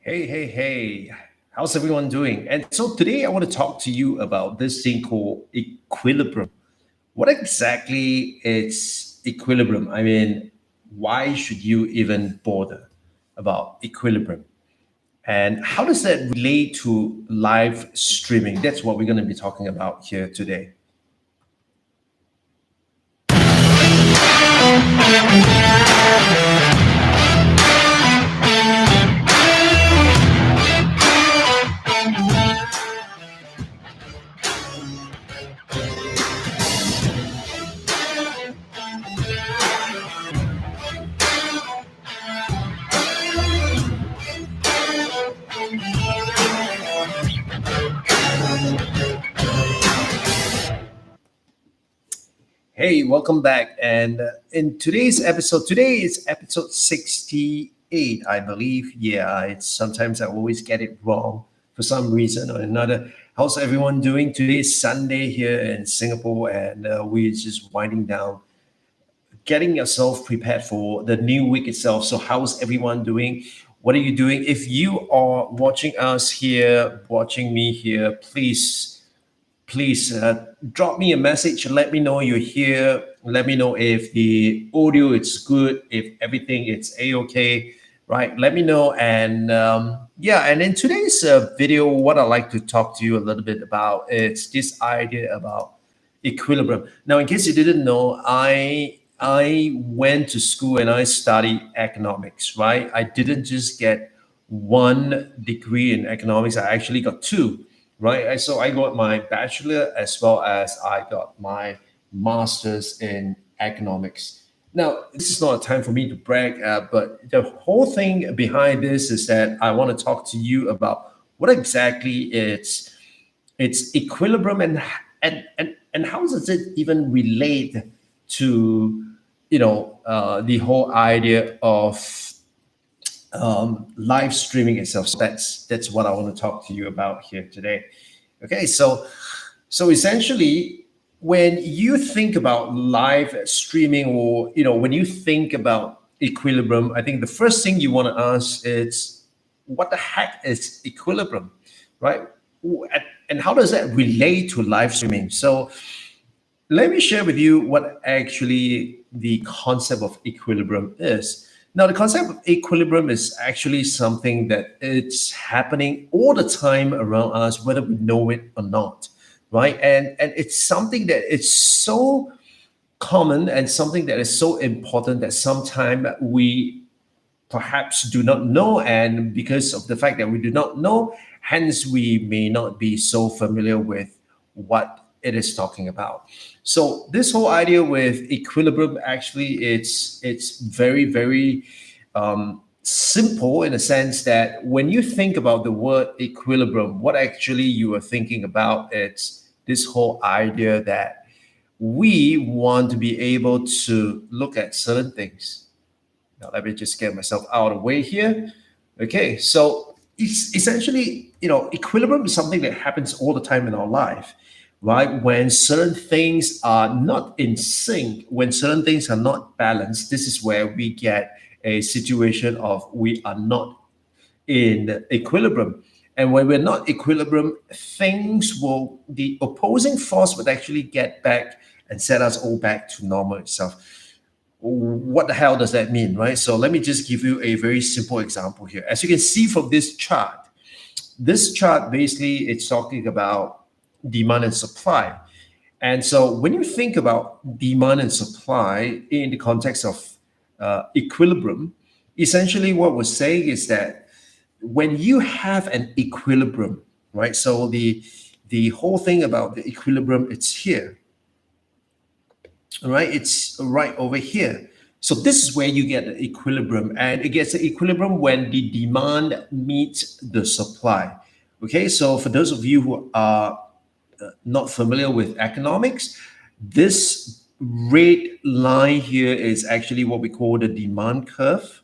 Hey, hey, hey. How's everyone doing? And so today I want to talk to you about this thing called equilibrium. What exactly is equilibrium? I mean, why should you even bother about equilibrium? And how does that relate to live streaming? That's what we're going to be talking about here today. Hey, welcome back. And in today's episode, today is episode 68, I believe. Yeah, it's sometimes I always get it wrong for some reason or another. How's everyone doing? Today is Sunday here in Singapore, and we're just winding down, getting yourself prepared for the new week itself. So, how's everyone doing? What are you doing? If you are watching us here, watching me here, please drop me a message. Let me know you're here. Let me know if the audio is good, if everything is a-okay, right? Let me know. And yeah, and in today's video, what I'd like to talk to you a little bit about is this idea about equilibrium. Now, in case you didn't know, I went to school and I studied economics, right? I didn't just get one degree in economics. I actually got two, right? So I got my bachelor as well as I got my master's in economics. Now, this is not a time for me to brag, but the whole thing behind this is that I want to talk to you about what exactly it's equilibrium and how does it even relate to the whole idea of live streaming itself. So that's what I want to talk to you about here today. Okay, so essentially, when you think about live streaming, or when you think about equilibrium, I think the first thing you want to ask is, what the heck is equilibrium, right? And how does that relate to live streaming? So let me share with you what actually the concept of equilibrium is. Now, the concept of equilibrium is actually something that it's happening all the time around us, whether we know it or not, right? And it's something that it's so common and something that is so important that sometimes we perhaps do not know, and because of the fact that we do not know, hence we may not be so familiar with what it is talking about. So this whole idea with equilibrium, actually it's very simple, in a sense that when you think about the word equilibrium, what actually you are thinking about, it's this whole idea that we want to be able to look at certain things. Now, let me just get myself out of the way here. Okay, so it's essentially, equilibrium is something that happens all the time in our life, right? When certain things are not in sync, when certain things are not balanced, this is where we get a situation of we are not in equilibrium. And when we're not equilibrium, the opposing force would actually get back and set us all back to normal itself. What the hell does that mean, right? So let me just give you a very simple example here. As you can see from this chart basically it's talking about demand and supply. And so when you think about demand and supply in the context of equilibrium, essentially what we're saying is that when you have an equilibrium, right? So the whole thing about the equilibrium, it's here, right? It's right over here. So this is where you get the equilibrium, and it gets the equilibrium when the demand meets the supply. Okay, so for those of you who are not familiar with economics, this red line here is actually what we call the demand curve,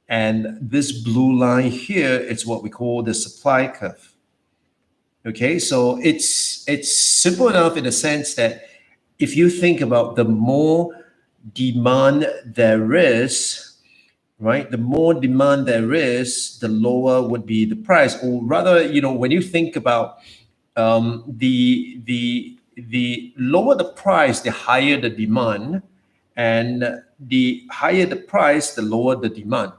and this blue line here is what we call the supply curve. Okay, so it's simple enough in the sense that if you think about the more demand there is, right? The more demand there is, the lower would be the price. Or rather, when you think about the lower the price, the higher the demand, and the higher the price, the lower the demand.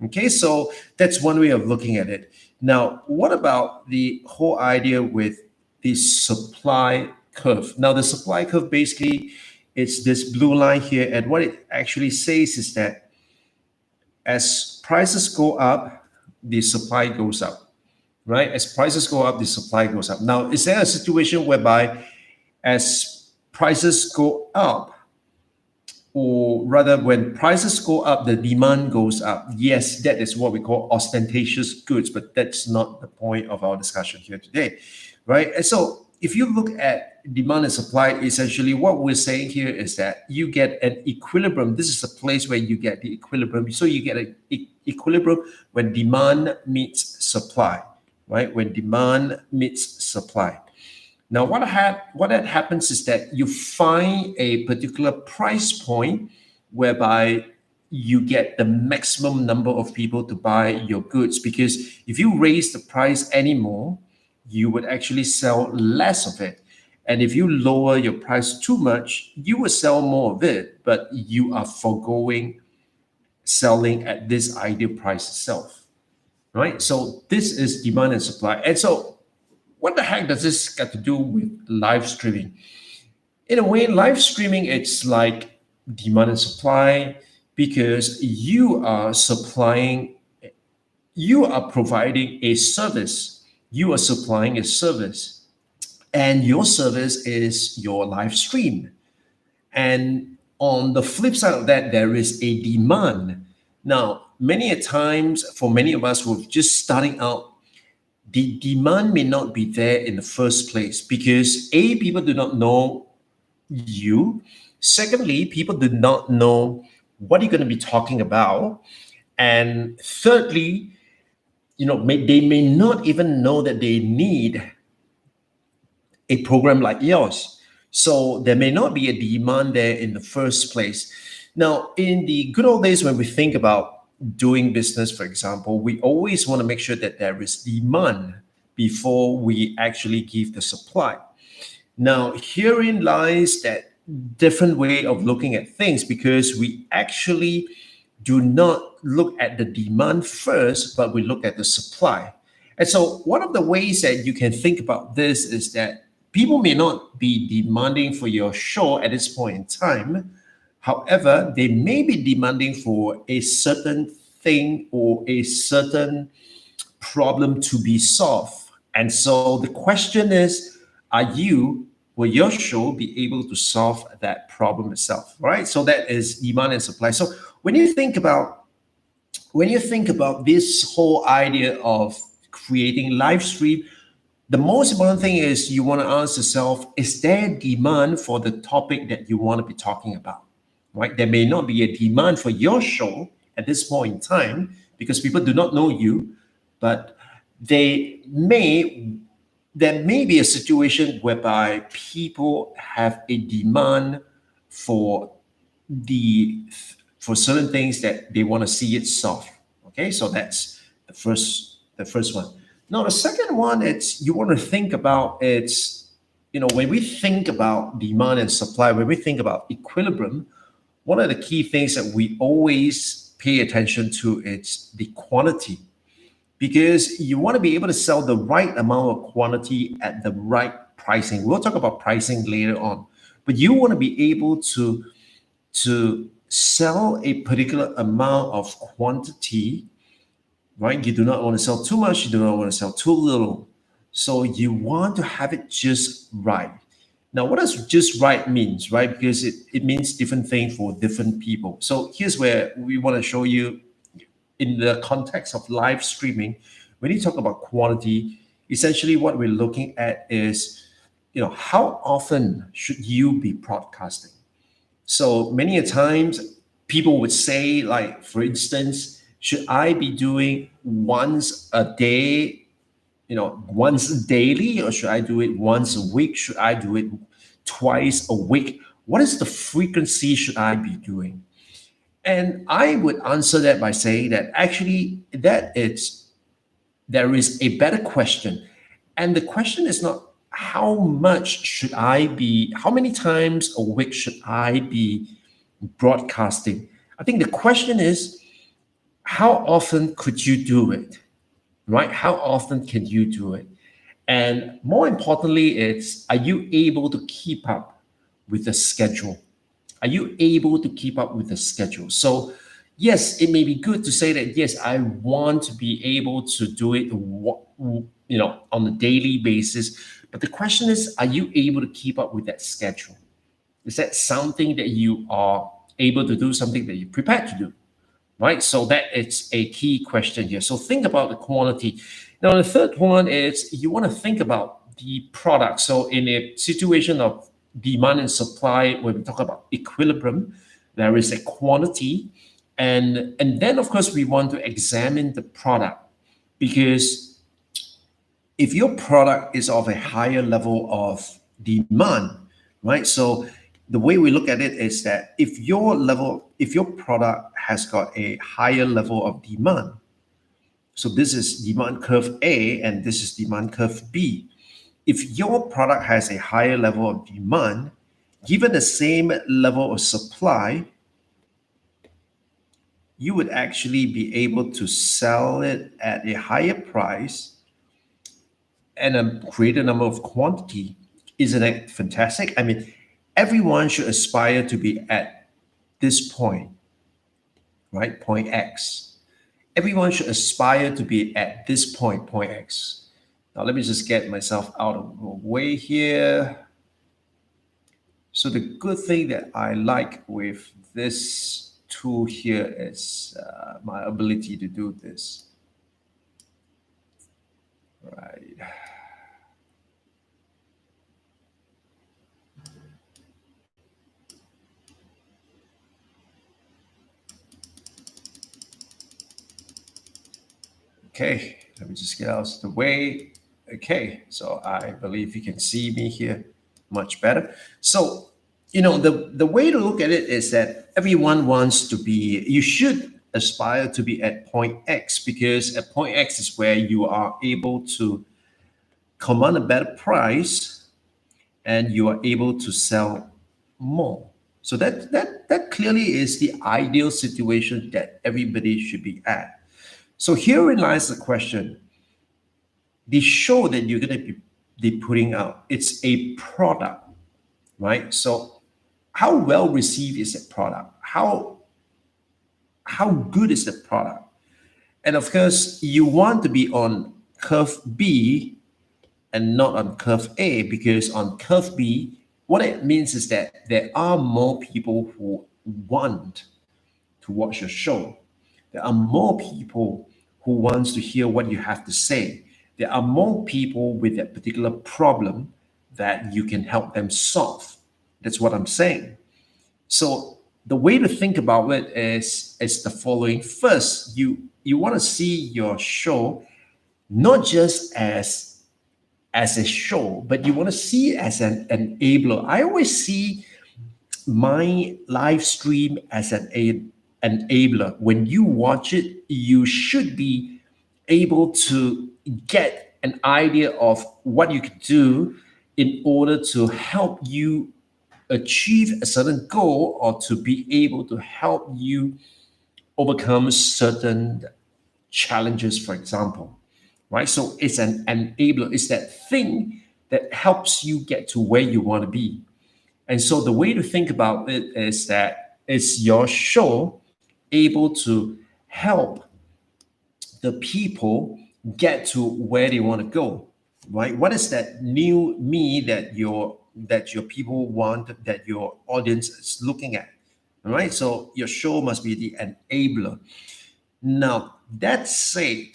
Okay, so that's one way of looking at it. Now, what about the whole idea with the supply curve? Now, the supply curve basically it's this blue line here, and what it actually says is that as prices go up, the supply goes up, right? As prices go up, the supply goes up. Now, is there a situation whereby as prices go up, or rather when prices go up, the demand goes up? Yes, that is what we call ostentatious goods, but that's not the point of our discussion here today, right? And so if you look at demand and supply, essentially what we're saying here is that you get an equilibrium. This is a place where you get the equilibrium. So you get an equilibrium when demand meets supply, right? When demand meets supply. Now, what that happens is that you find a particular price point whereby you get the maximum number of people to buy your goods. Because if you raise the price anymore, you would actually sell less of it. And if you lower your price too much, you will sell more of it, but you are foregoing selling at this ideal price itself, right? So this is demand and supply. And so what the heck does this got to do with live streaming? In a way, live streaming, it's like demand and supply because you are providing a service, you are supplying a service, and your service is your live stream. And on the flip side of that, there is a demand. Now, many a times for many of us who are just starting out, the demand may not be there in the first place because A, people do not know you. Secondly, people do not know what you're going to be talking about. And thirdly, they may not even know that they need a program like yours. So there may not be a demand there in the first place. Now, in the good old days when we think about doing business, for example, we always want to make sure that there is demand before we actually give the supply. Now, herein lies that different way of looking at things because we actually do not look at the demand first, but we look at the supply. And so, one of the ways that you can think about this is that people may not be demanding for your show at this point in time. However, they may be demanding for a certain thing or a certain problem to be solved. And so the question is, will your show be able to solve that problem itself? Right? So that is demand and supply. So when you think about this whole idea of creating live stream, the most important thing is you want to ask yourself, is there demand for the topic that you want to be talking about? Right? There may not be a demand for your show at this point in time because people do not know you, but there may be a situation whereby people have a demand for for certain things that they want to see it solved. Okay, so that's the first one. Now the second one, it's you want to think about when we think about demand and supply, when we think about equilibrium, one of the key things that we always pay attention to is the quantity, because you want to be able to sell the right amount of quantity at the right pricing. We'll talk about pricing later on, but you want to be able to sell a particular amount of quantity, right? You do not want to sell too much, you do not want to sell too little. So you want to have it just right. Now, what does just right means, right? Because it means different thing for different people. So here's where we want to show you in the context of live streaming, when you talk about quantity, essentially what we're looking at is, how often should you be broadcasting? So many a times people would say, like, for instance, should I be doing once a day, once daily, or should I do it once a week? Should I do it twice a week? What is the frequency should I be doing? And I would answer that by saying that actually there is a better question. And the question is not how many times a week should I be broadcasting? I think the question is, how often could you do it? Right? How often can you do it? And more importantly, it's, are you able to keep up with the schedule? Are you able to keep up with the schedule? So, yes, it may be good to say that, yes, I want to be able to do it, on a daily basis. But the question is, are you able to keep up with that schedule? Is that something that you are able to do, something that you're prepared to do? Right? So that it's a key question here. So think about the quantity. Now, the third one is you want to think about the product. So in a situation of demand and supply, when we talk about equilibrium, there is a quantity, and then of course we want to examine the product, because if your product is of a higher level of demand, right? So the way we look at it is that if your product has got a higher level of demand, so this is demand curve A and this is demand curve B. If your product has a higher level of demand, given the same level of supply, you would actually be able to sell it at a higher price and a greater number of quantity. Isn't it fantastic? I mean, everyone should aspire to be at this point, right? Point X. Everyone should aspire to be at this point, point X. Now, let me just get myself out of the way here. So the good thing that I like with this tool here is my ability to do this. Right. Okay, let me just get out of the way. Okay, so I believe you can see me here much better. So, the way to look at it is that everyone wants to be, you should aspire to be at point X, because at point X is where you are able to command a better price and you are able to sell more. So that clearly is the ideal situation that everybody should be at. So herein lies the question. The show that you're going to be putting out, it's a product, right? So how well received is the product? How good is the product? And of course, you want to be on curve B and not on curve A, because on curve B, what it means is that there are more people who want to watch your show. There are more people who wants to hear what you have to say. There are more people with that particular problem that you can help them solve. That's what I'm saying. So the way to think about it is the following. First, you want to see your show not just as a show, but you want to see it as an enabler. I always see my live stream as an enabler. When you watch it, you should be able to get an idea of what you could do in order to help you achieve a certain goal, or to be able to help you overcome certain challenges, for example, right? So it's an enabler. It's that thing that helps you get to where you want to be. And so the way to think about it is that is your show able to help the people get to where they want to go, right? What is that new me that your people want, that your audience is looking at? All right. So your show must be the enabler. Now, that said,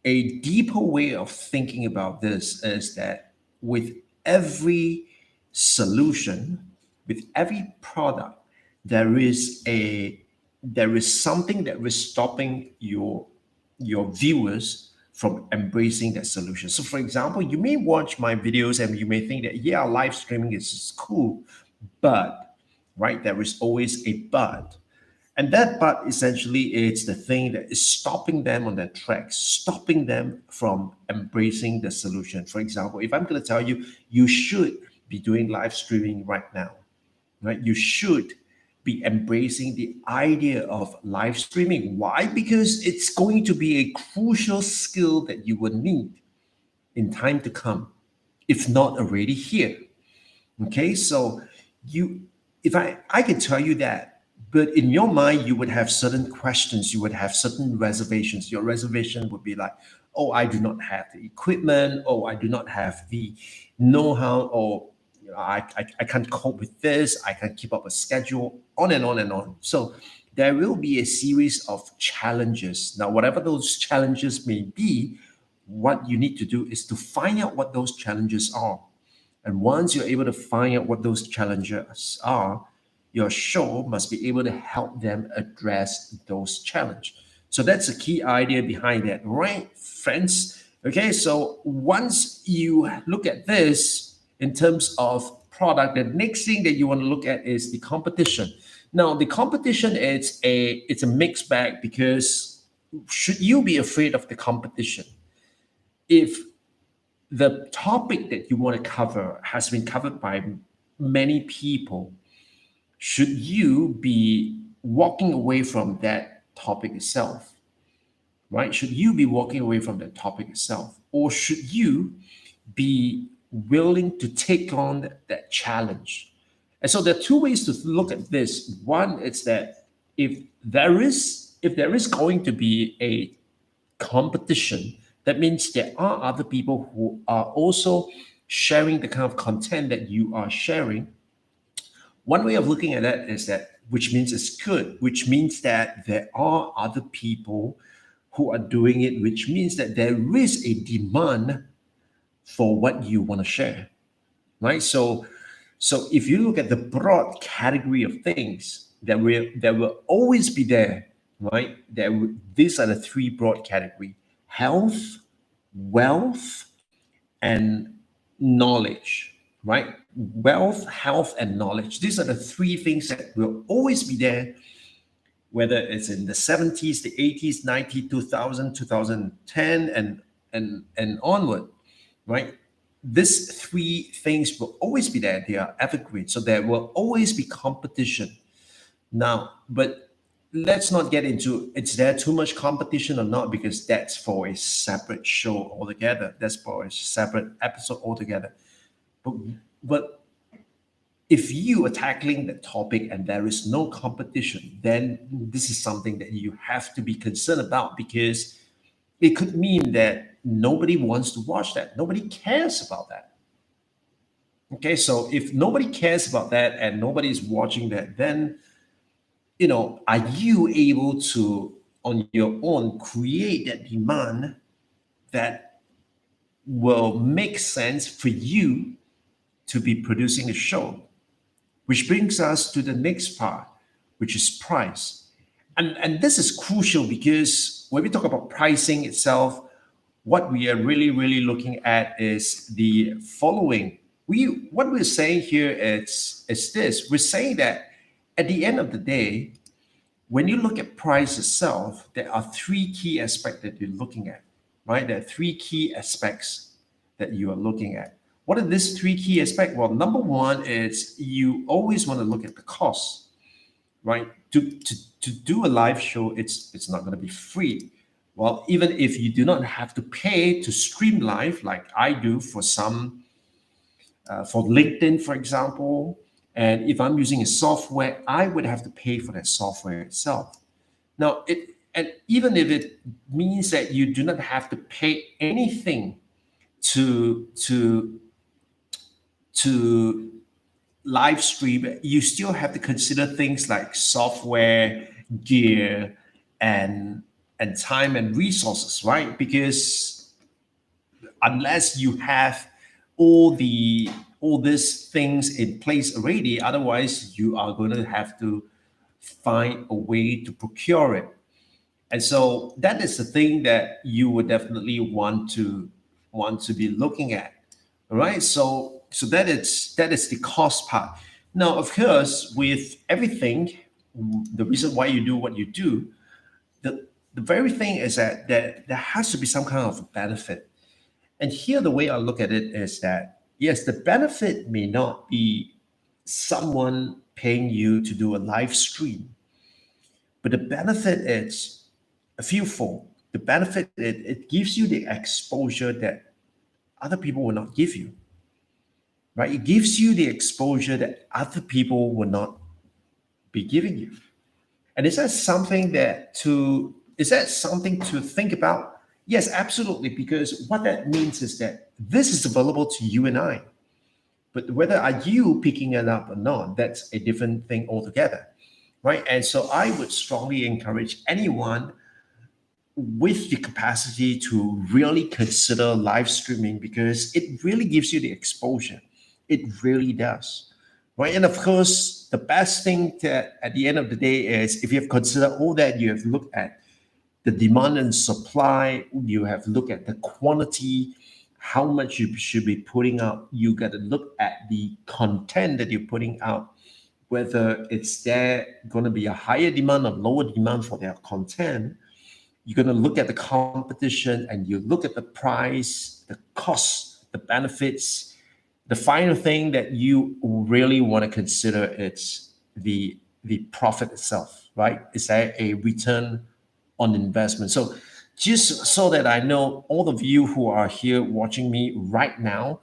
a deeper way of thinking about this is that with every solution, with every product, there is a there is something that is stopping your viewers from embracing that solution. So, for example, you may watch my videos and you may think that, yeah, live streaming is cool, but, right, there is always a but. And that part essentially is the thing that is stopping them on their tracks, stopping them from embracing the solution. For example, if I'm going to tell you, you should be doing live streaming right now, right? You should be embracing the idea of live streaming. Why? Because it's going to be a crucial skill that you will need in time to come, if not already here. Okay, so you, if I can tell you that, but in your mind you would have certain questions, you would have certain reservations. Your reservation would be like, oh, I do not have the equipment, oh, I do not have the know-how, or I can't cope with this, I can't keep up a schedule, on and on and on. So there will be a series of challenges. Now, whatever those challenges may be, what you need to do is to find out what those challenges are. And once you're able to find out what those challenges are, your show must be able to help them address those challenges. So that's the key idea behind that, right, friends? Okay, so once you look at this in terms of product, the next thing that you want to look at is the competition. Now, the competition it's a mixed bag, because should you be afraid of the competition? If the topic that you want to cover has been covered by many people, should you be walking away from that topic itself? Right? Should you be walking away from that topic itself? Or should you be willing to take on that challenge? And so there are two ways to look at this. One is that if there is going to be a competition, that means there are other people who are also sharing the kind of content that you are sharing. One way of looking at that is that, which means it's good, which means that there are other people who are doing it, which means that there is a demand for what you want to share, right? So if you look at the broad category of things that will always be there, right? These are the three broad category: health, wealth, and knowledge, right? Wealth, health, and knowledge. These are the three things that will always be there, whether it's in the 70s, the 80s, 90s, 2000, 2010, and onward, right? These three things will always be there. They are evergreen. So there will always be competition. Now, but let's not get into is there too much competition or not, because that's for a separate show altogether. That's for a separate episode altogether. But but if you are tackling the topic and there is no competition, then this is something that you have to be concerned about, because it could mean that nobody wants to watch that. Nobody cares about that. Okay, so if nobody cares about that and nobody is watching that, then are you able to, on your own, create that demand that will make sense for you to be producing a show? Which brings us to the next part, which is price. And this is crucial, because when we talk about pricing itself, what we are really, really looking at is the following. What we're saying here is this. We're saying that at the end of the day, when you look at price itself, there are three key aspects that you're looking at, right? There are three key aspects that you are looking at. What are these three key aspects? Well, number one is you always want to look at the cost, right? To do a live show, it's not going to be free. Well, even if you do not have to pay to stream live, like I do for for LinkedIn, for example, and if I'm using a software, I would have to pay for that software itself. Now, and even if it means that you do not have to pay anything to to live stream, you still have to consider things like software, gear, and time and resources, right? Because unless you have all these things in place already, otherwise you are going to have to find a way to procure it. And so that is the thing that you would definitely want to be looking at. All right. So that is the cost part. Now, of course, with everything, the reason why you do what you do, the very thing is that there has to be some kind of benefit. And here, the way I look at it is that, yes, the benefit may not be someone paying you to do a live stream, but the benefit is a few fold. The benefit, it gives you the exposure that other people will not give you, right? It gives you the exposure that other people will not be giving you. And is that something to think about? Yes, absolutely, because what that means is that this is available to you and I. But whether are you picking it up or not, that's a different thing altogether. Right. And so I would strongly encourage anyone with the capacity to really consider live streaming because it really gives you the exposure. It really does. Right. And of course, the best thing at the end of the day is if you have considered all that, you have looked at the demand and supply, you have looked at the quantity, how much you should be putting out. You got to look at the content that you're putting out, whether it's there going to be a higher demand or lower demand for their content. You're going to look at the competition and you look at the price, the cost, the benefits. The final thing that you really want to consider is the profit itself, right? Is there a return on investment? So just so that I know all of you who are here watching me right now,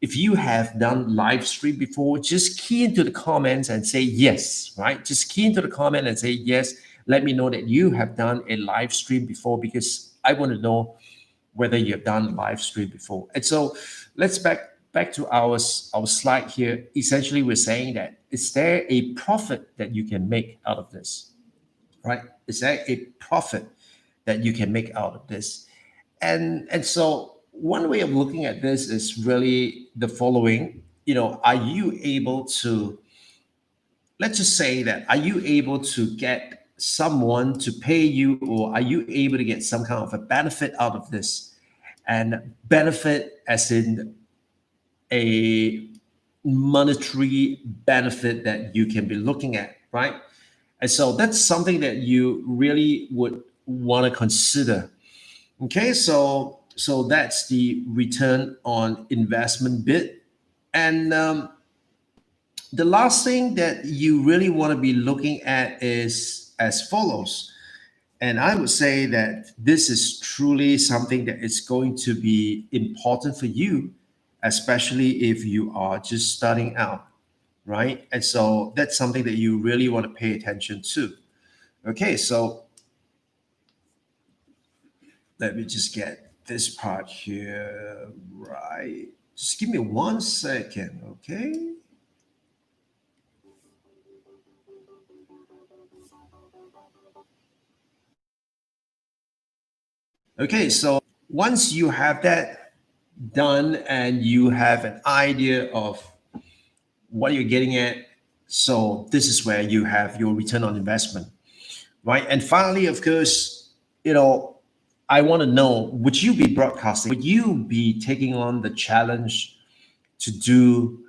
if you have done live stream before, just key into the comments and say yes, right? Just key into the comment and say yes. Let me know that you have done a live stream before because I want to know whether you have done live stream before. And so let's back to our slide here. Essentially, we're saying that is there a profit that you can make out of this, right? Is there a profit that you can make out of this? And so one way of looking at this is really the following. Are you able to, let's just say that, are you able to get someone to pay you, or are you able to get some kind of a benefit out of this? And benefit as in a monetary benefit that you can be looking at, right? And so that's something that you really would want to consider. Okay, so that's the return on investment bit. And the last thing that you really want to be looking at is as follows. And I would say that this is truly something that is going to be important for you, especially if you are just starting out, right? And so that's something that you really want to pay attention to. Okay, so let me just get this part here right. Just give me 1 second, okay? Okay, so once you have that done and you have an idea of what you're getting at, so this is where you have your return on investment, right? And finally, of course, I want to know, would you be broadcasting? Would you be taking on the challenge to do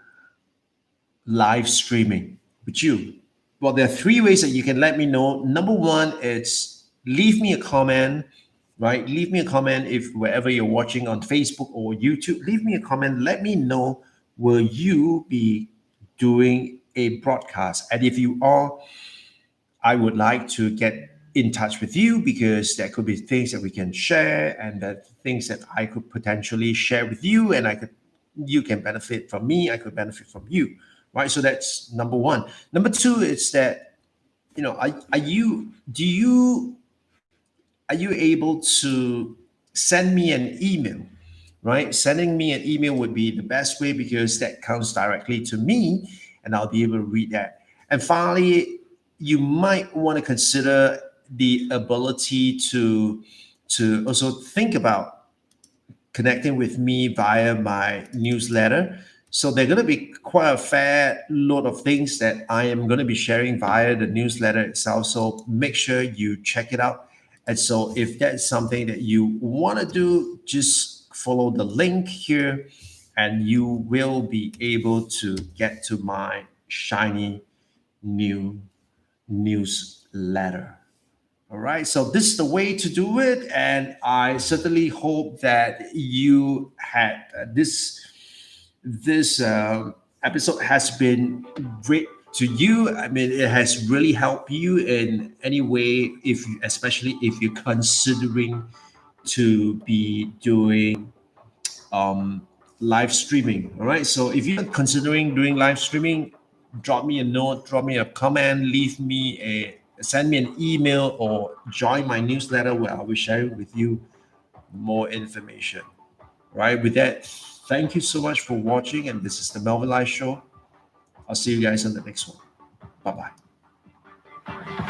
live streaming? Would you? Well, there are three ways that you can let me know. Number one, it's leave me a comment, right? Leave me a comment if wherever you're watching on Facebook or YouTube, leave me a comment. Let me know, will you be doing a broadcast? And if you are, I would like to get in touch with you because there could be things that we can share and that things that I could potentially share with you and you can benefit from me, I could benefit from you, right? So that's number one. Number two is that, are you able to send me an email, right? Sending me an email would be the best way because that comes directly to me and I'll be able to read that. And finally, you might want to consider the ability to also think about connecting with me via my newsletter. So there are going to be quite a fair lot of things that I am going to be sharing via the newsletter itself. So make sure you check it out. And so if that's something that you want to do, just follow the link here and you will be able to get to my shiny new newsletter. All right, so this is the way to do it, and I certainly hope that you had this episode has been great to you. I mean, it has really helped you in any way, if you, especially if you're considering to be doing live streaming. All right. So if you're considering doing live streaming, drop me a note, drop me a comment, send me an email, or join my newsletter where I will share with you more information. All right. With that, thank you so much for watching. And this is the Melvin Live Show. I'll see you guys on the next one. Bye bye.